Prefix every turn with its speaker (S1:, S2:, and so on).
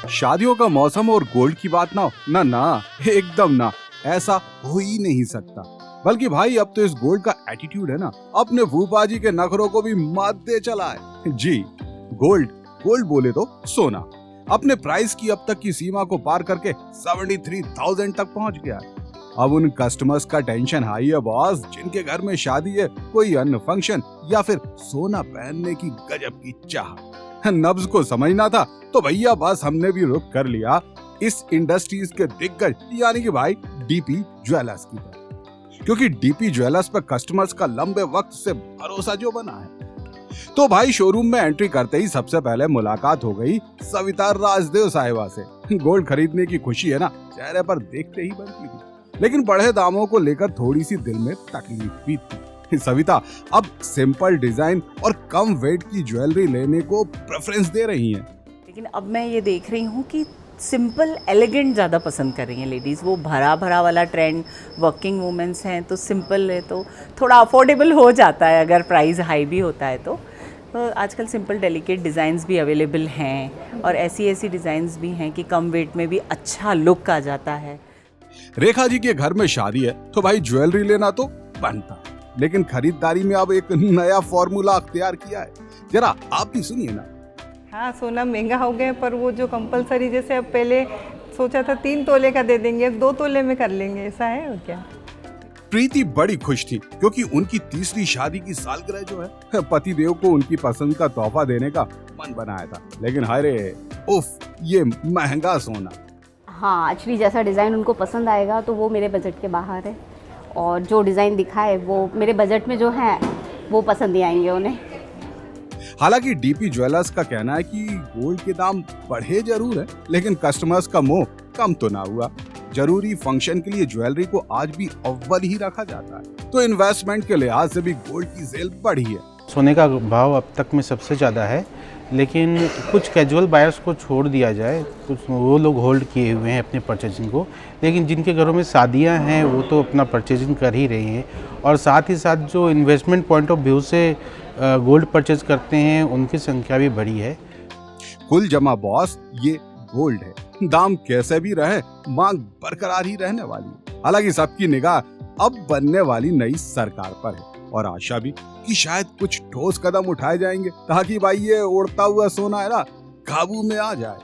S1: शादियों का मौसम और गोल्ड की बात ना हो, ना ना, एकदम ना, ऐसा हो ही नहीं सकता। बल्कि भाई अब तो इस गोल्ड का एटीट्यूड है ना, अपने फूफा जी के नखरों को भी मात दे चला है। जी, गोल्ड गोल्ड बोले तो सोना अपने प्राइस की अब तक की सीमा को पार करके 73,000 तक पहुंच गया है। अब उन कस्टमर्स का टेंशन हाई है बॉस, जिनके घर में शादी है, कोई अन्य फंक्शन या फिर सोना पहनने की गजब की चाह। नब्ज को समझना था तो भैया बस हमने भी रुख कर लिया इस इंडस्ट्रीज के दिग्गज यानी कि भाई डीपी ज्वेलर्स की तरफ, क्योंकि डीपी ज्वेलर्स पर कस्टमर्स का लंबे वक्त से भरोसा जो बना है। तो भाई शोरूम में एंट्री करते ही सबसे पहले मुलाकात हो गई सविता राजदेव साहिबा से। गोल्ड खरीदने की खुशी है ना चेहरे पर देखते ही बनती थी, लेकिन बढ़े दामों को लेकर थोड़ी सी दिल में तकलीफ भी थी। सविता अब सिंपल डिजाइन और कम वेट की ज्वेलरी लेने को प्रेफरेंस दे रही हैं।
S2: लेकिन अब मैं ये देख रही हूँ कि सिंपल एलिगेंट ज़्यादा पसंद कर रही हैं लेडीज़। वो भरा भरा वाला ट्रेंड, वर्किंग वुमेंस हैं तो सिंपल है तो थोड़ा अफोर्डेबल हो जाता है अगर प्राइस हाई भी होता है तो आजकल सिंपल डेलिकेट डिज़ाइंस भी अवेलेबल हैं और ऐसी डिज़ाइंस भी हैं कि कम वेट में भी अच्छा लुक आ जाता है।
S1: रेखा जी के घर में शादी है तो भाई ज्वेलरी लेना तो बनता, लेकिन खरीदारी में अब एक नया फॉर्मूला अख्तियार किया है, जरा आप भी सुनिए ना।
S3: हाँ, सोना महंगा हो गया पर वो जो कंपलसरी, जैसे अब पहले सोचा था 3 तोले का दे देंगे, अब 2 तोले में कर लेंगे, ऐसा है और क्या।
S1: प्रीति बड़ी खुश थी क्योंकि उनकी तीसरी शादी की सालगिरह जो है पति देव को उनकी पसंद का तोहफा देने का मन बनाया था, लेकिन हाय रे उफ, ये महंगा सोना।
S4: हाँ, एक्चुअली जैसा डिज़ाइन उनको पसंद आएगा तो वो मेरे बजट के बाहर है, और जो डिज़ाइन दिखाए वो मेरे बजट में जो है वो पसंद ही आएंगे उन्हें।
S1: हालांकि डीपी ज्वेलर्स का कहना है कि गोल्ड के दाम बढ़े जरूर है, लेकिन कस्टमर्स का मोह कम तो ना हुआ। जरूरी फंक्शन के लिए ज्वेलरी को आज भी अव्वल ही रखा जाता है, तो इन्वेस्टमेंट के लिहाज से भी गोल्ड की सेल बढ़ी है।
S5: सोने का भाव अब तक में सबसे ज़्यादा है, लेकिन कुछ कैजुअल बायर्स को छोड़ दिया जाए, कुछ वो लोग होल्ड किए हुए हैं अपने परचेजिंग को, लेकिन जिनके घरों में शादियां हैं वो तो अपना परचेजिंग कर ही रहे हैं। और साथ ही साथ जो इन्वेस्टमेंट पॉइंट ऑफ व्यू से गोल्ड परचेज करते हैं उनकी संख्या भी बढ़ी है।
S1: कुल जमा बॉस ये गोल्ड है, दाम कैसे भी रहे मांग बरकरार ही रहने वाली है। हालांकि सबकी निगाह अब बनने वाली नई सरकार पर है और आशा भी कि शायद कुछ ठोस कदम उठाए जाएंगे ताकि भाई ये उड़ता हुआ सोना है ना काबू में आ जाए।